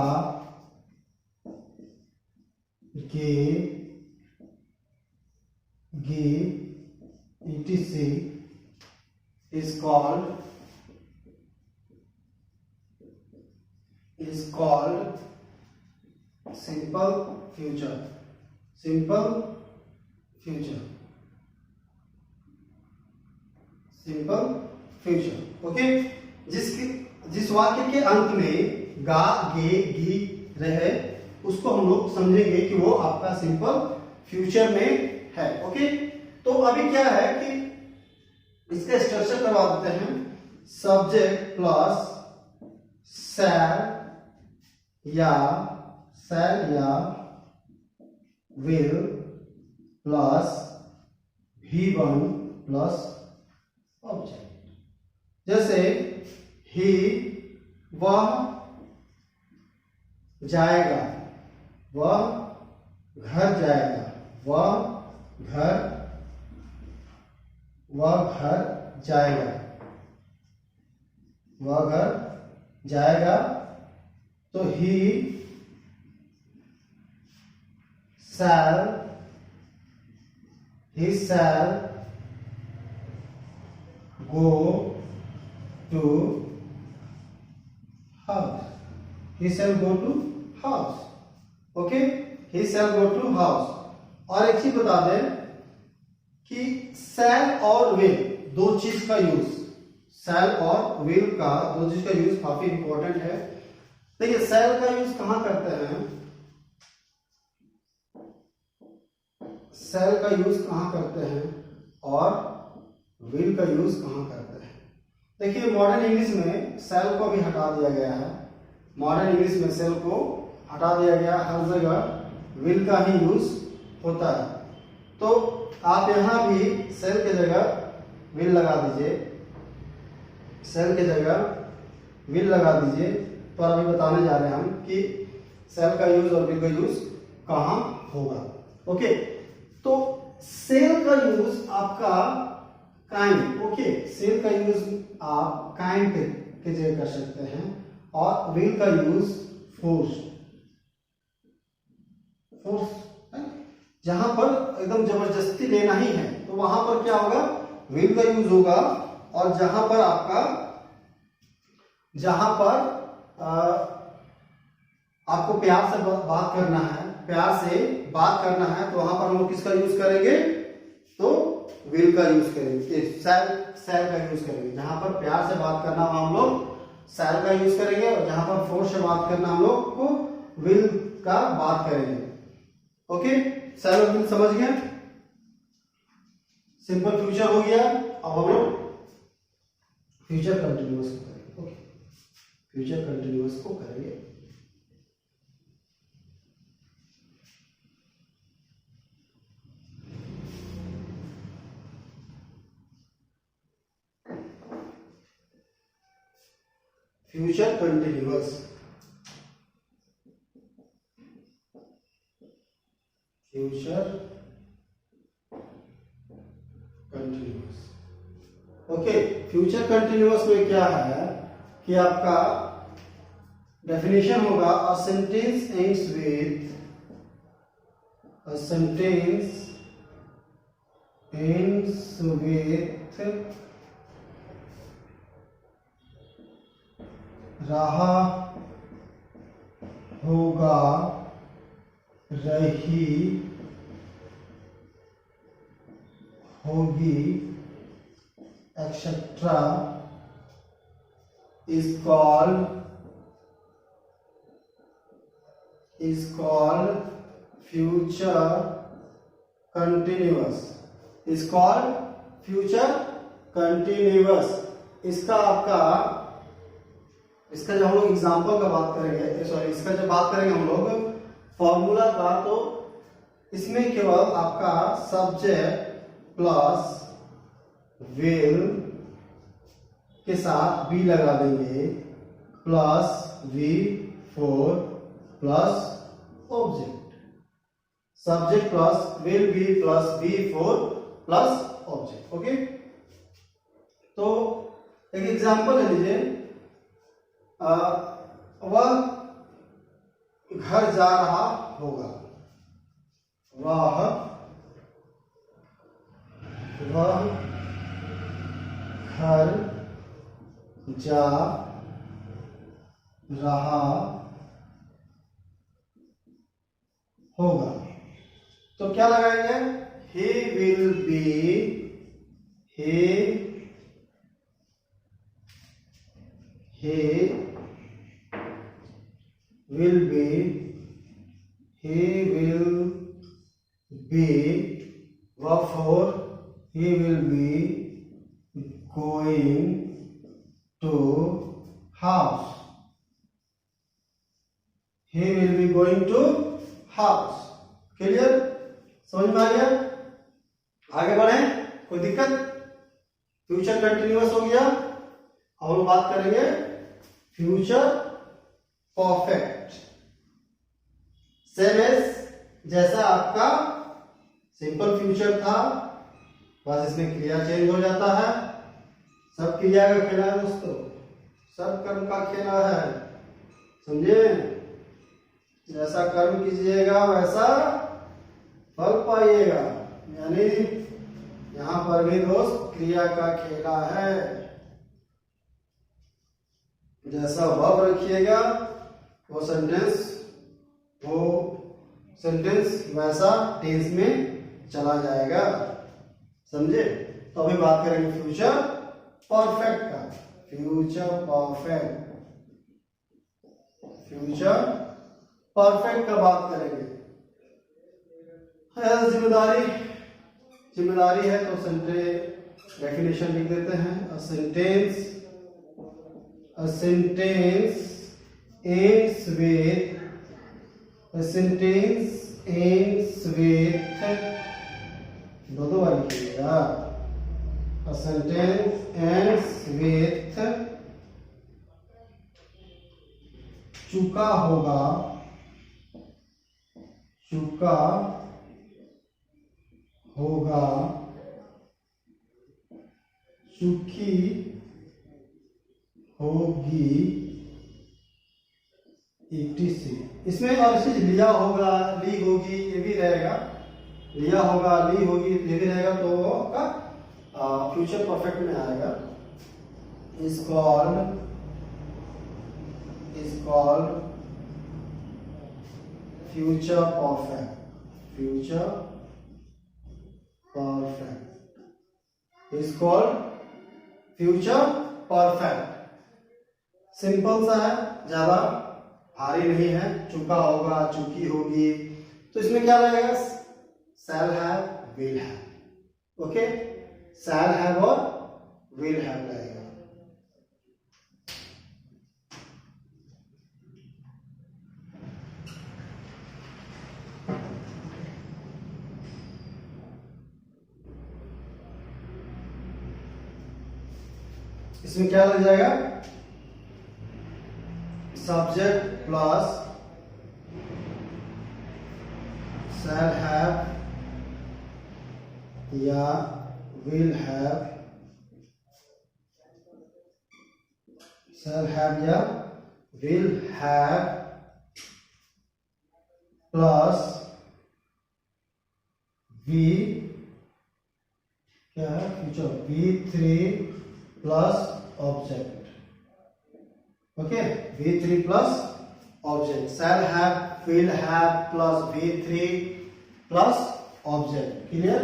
ge, etc. is called simple future। Okay. जिस वाक्य के अंत में गा, गे, गी रहे, उसको हम लोग समझेंगे कि वो आपका सिंपल फ्यूचर में है, ओके। तो अभी क्या है कि इसका स्ट्रक्चर करवा देते हैं। सब्जेक्ट प्लस शैल या will plus V1 plus object. जैसे ही, वह जाएगा, वह घर जाएगा, वह घर जाएगा, तो he shall go to house। he shall go to house, okay. he shall go to house। और एक चीज बता दें कि shall और will दो चीज का यूज, shall और will का दो चीज का यूज काफी इंपॉर्टेंट है। देखिए shall का यूज कहां करते हैं, shall का यूज कहां करते हैं और will का यूज कहां करते हैं। देखिए मॉडर्न इंग्लिश में shall को भी हटा दिया गया है। मॉडर्न इंग्लिश में shall को हटा दिया गया, हर जगह will का ही यूज होता है। तो आप यहां भी shall की जगह will लगा दीजिए, shall की जगह will लगा दीजिए। तो अभी बताने जा रहे हैं हम कि shall का यूज और will का यूज कहां होगा, ओके। तो shall का यूज आपका काइंड, ओके, shall का यूज आप काइंड के जगह कर सकते हैं, और will का यूज फोर्स, जहां पर एकदम जबरदस्ती लेना ही है तो वहां पर क्या होगा, will का यूज होगा। और जहां पर आपको प्यार से बात करना है, तो वहां पर हम लोग किसका यूज करेंगे, तो will का यूज करेंगे, shall का यूज करेंगे। जहां पर प्यार से बात करना वहां हम लोग shall का यूज करेंगे, और जहां पर फोर्स से बात करना हम लोग को will का बात करेंगे, ओके। shall और will समझ गए, सिंपल फ्यूचर हो गया। अब हम लोग फ्यूचर कंटिन्यूअस को करेंगे, ओके, फ्यूचर कंटिन्यूअस को करेंगे। Future continuous, future continuous. Okay, future continuous में क्या है कि आपका डेफिनेशन होगा a sentence ends with, a sentence ends with रहा, होगा, रही, होगी, etcetera is called future continuous, is called future continuous। इसका आपका, इसका जब हम लोग एग्जाम्पल का बात करेंगे, सॉरी इसका जब बात करेंगे हम लोग फॉर्मूला का, तो इसमें केवल आपका सब्जेक्ट प्लस विल के साथ बी लगा देंगे plus V4 plus object, subject plus will be plus V4 plus object. Okay, तो एक एग्जांपल ले लीजिए, वह घर जा रहा होगा, वह घर जा रहा होगा, तो क्या लगाएंगे, he will be, he will be, he will be, therefore he will be going to house, he will be going to house। Clear, समझ में आ गया? आगे बढ़े, कोई दिक्कत? फ्यूचर कंटिन्यूअस हो गया। अब हम बात करेंगे फ्यूचर परफेक्ट। सेम एज जैसा आपका सिंपल फ्यूचर था, बस इसमें क्रिया चेंज हो जाता है। सब क्रिया का खेला है दोस्तों, सब कर्म का खेला है, समझे? जैसा कर्म कीजिएगा वैसा फल पाइएगा, यानी यहां पर भी दोस्त क्रिया का खेला है। जैसा वर्ब रखिएगा वो सेंटेंस वैसा टेंस में चला जाएगा, समझे? तो अभी बात करेंगे फ्यूचर परफेक्ट का। फ्यूचर परफेक्ट का बात करेंगे। जिम्मेदारी है तो डेफिनेशन लिख देते हैं। अ सेंटेंस ends with दो बार लिखिएगा। A sentence ends with चुका होगा, चुका होगा, चुकी होगी, etc। इसमें और चीज लिया होगा, ली होगी, ये भी रहेगा। लिया होगा, ली होगी, ये भी रहेगा, तो वो आपका फ्यूचर परफेक्ट में आएगा। Is called future perfect. Is called future perfect. Simple सा है, ज्यादा भारी नहीं है। चुका होगा, चुकी होगी, तो इसमें क्या लगेगा? Shall have, will have. Okay, shall have और विल हैव लगेगा। इसमें क्या लग जाएगा? subject plus shall have या will have, shall have या will have plus V क्या है future V3 plus object. Okay, V3 plus object. shall have, will have plus V3 plus object. Clear.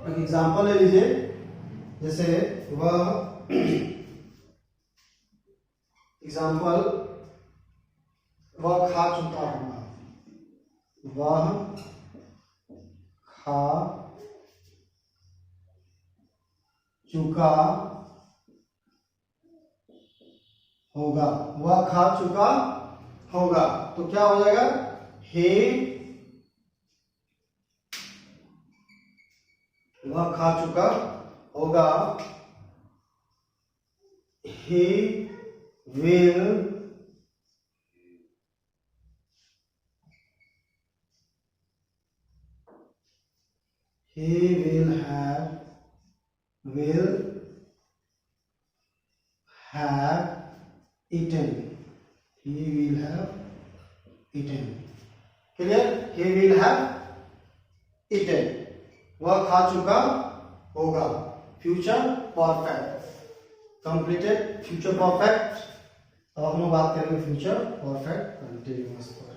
एक एग्जांपल ले लीजिए, जैसे वह एग्जांपल वह खा चुका होगा, वह खा चुका होगा, वह खा चुका होगा. तो क्या हो जाएगा, he, वह खा चुका होगा, he will have eaten. He will have eaten. Clear? He will have eaten. वह खा चुका होगा. Future perfect. Completed future perfect. अब हम लोग बात करेंगे फ्यूचर परफेक्ट कंटिन्यूअस पर.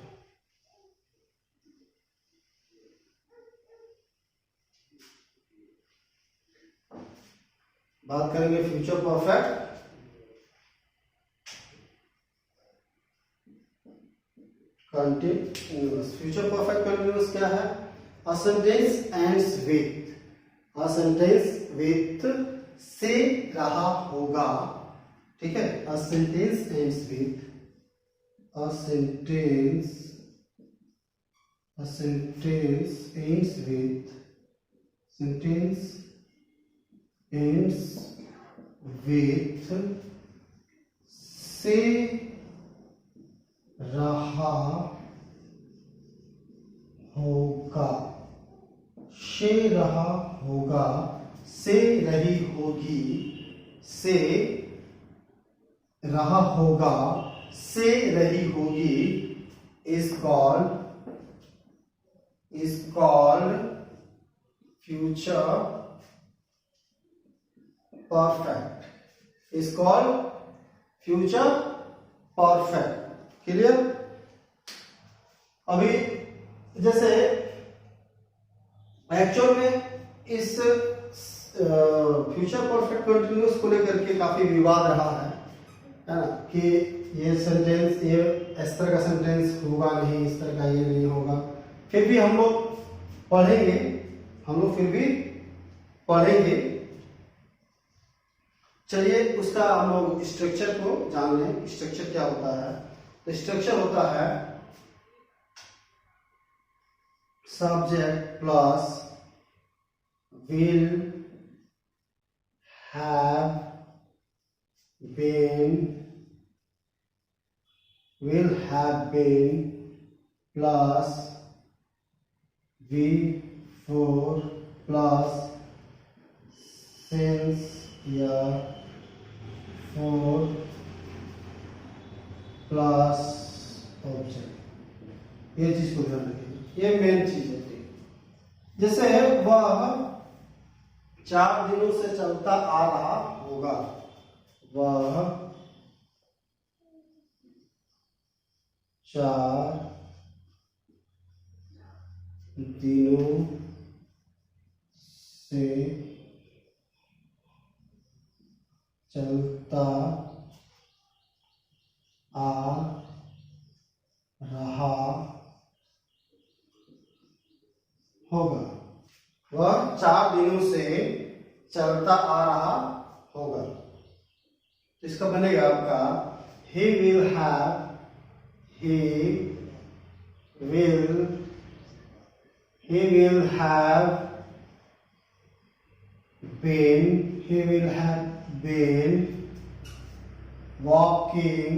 बात करेंगे future perfect continuous. Future perfect continuous क्या है? A sentence ends with, a sentence with से रहा होगा. ठीक है, a sentence ends with, a sentence ends with, sentence ends with से रहा होगा, से रहा होगा, से रही होगी, से रहा होगा, से रही होगी is called future perfect. Is called future perfect. Clear. अभी जैसे एक्चुअल में इस फ्यूचर परफेक्ट कंटिन्यूअस को लेकर के काफी विवाद रहा है ना, कि ये सेंटेंस, ये इस तरह का सेंटेंस होगा नहीं, इस तरह का ये नहीं होगा. फिर भी हम लोग पढ़ेंगे. चलिए उसका हम लोग स्ट्रक्चर को जान लें. स्ट्रक्चर क्या होता है? तो स्ट्रक्चर होता है subject plus will have been plus V4 plus since या 4 प्लस ऑब्जेक्ट. ये चीज को ध्यान रखिए, ये मेन चीज होती है. जैसे वह 4 दिनों से चलता आ रहा होगा, वह 4 दिनों से चलता आ रहा होगा. वह 4 दिनों से चलता आ रहा होगा. इसका बनेगा आपका he will have been walking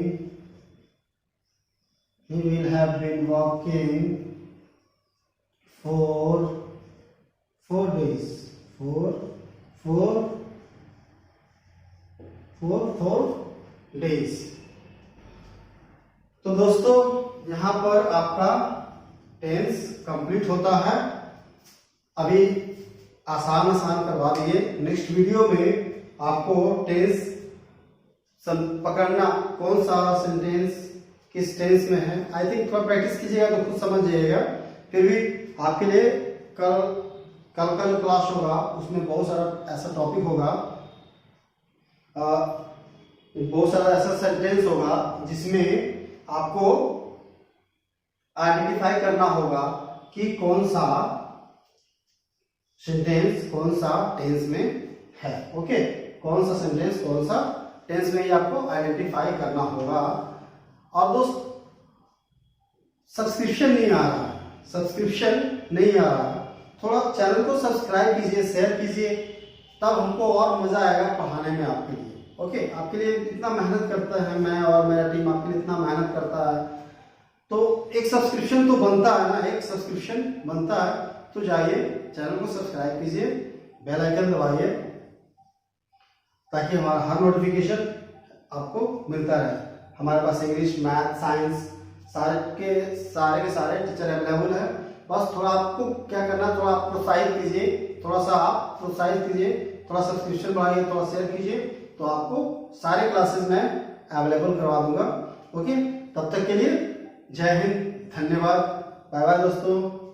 he will have been walking for 4 days. four days. तो दोस्तों यहां पर आपका टेंस कंप्लीट होता है। अभी आसान करवा दिए। नेक्स्ट वीडियो में आपको टेंस पकड़ना, कौन सा सेंटेंस किस टेंस में है। आई थिंक थोड़ा प्रैक्टिस कीजिएगा तो खुद समझ जाइएगा। फिर भी आपके लिए कल का जो क्लास होगा उसमें बहुत सारा ऐसा टॉपिक होगा, बहुत सारा ऐसा सेंटेंस होगा जिसमें आपको आइडेंटिफाई करना होगा कि कौन सा सेंटेंस कौन सा टेंस में है। ओके, कौन सा सेंटेंस कौन सा टेंस में, ये आपको आइडेंटिफाई करना होगा। और दोस्त सब्सक्रिप्शन नहीं आ रहा, थोड़ा चैनल को सब्सक्राइब कीजिए, शेयर कीजिए, तब हमको और मजा आएगा पढ़ाने में आपके लिए। ओके, आपके लिए इतना मेहनत करता है मैं और मेरा टीम, आपके लिए इतना मेहनत करता है, तो एक सब्सक्रिप्शन तो बनता है ना, एक सब्सक्रिप्शन बनता है। तो जाइए चैनल को सब्सक्राइब कीजिए, बेल आइकन दबाइए, ताकि हमारा हर नोटिफिकेशन आपको मिलता रहे। हमारे पास इंग्लिश, मैथ, साइंस सारे के सारे टीचर अवेलेबल है। बस थोड़ा आपको क्या करना, थोड़ा आप प्रोत्साहित कीजिए, थोड़ा सब्सक्रिप्शन बढ़ाइए, थोड़ा शेयर कीजिए, तो आपको सारे क्लासेस में अवेलेबल करवा दूंगा। ओके, तब तक के लिए जय हिंद, धन्यवाद, बाय बाय दोस्तों।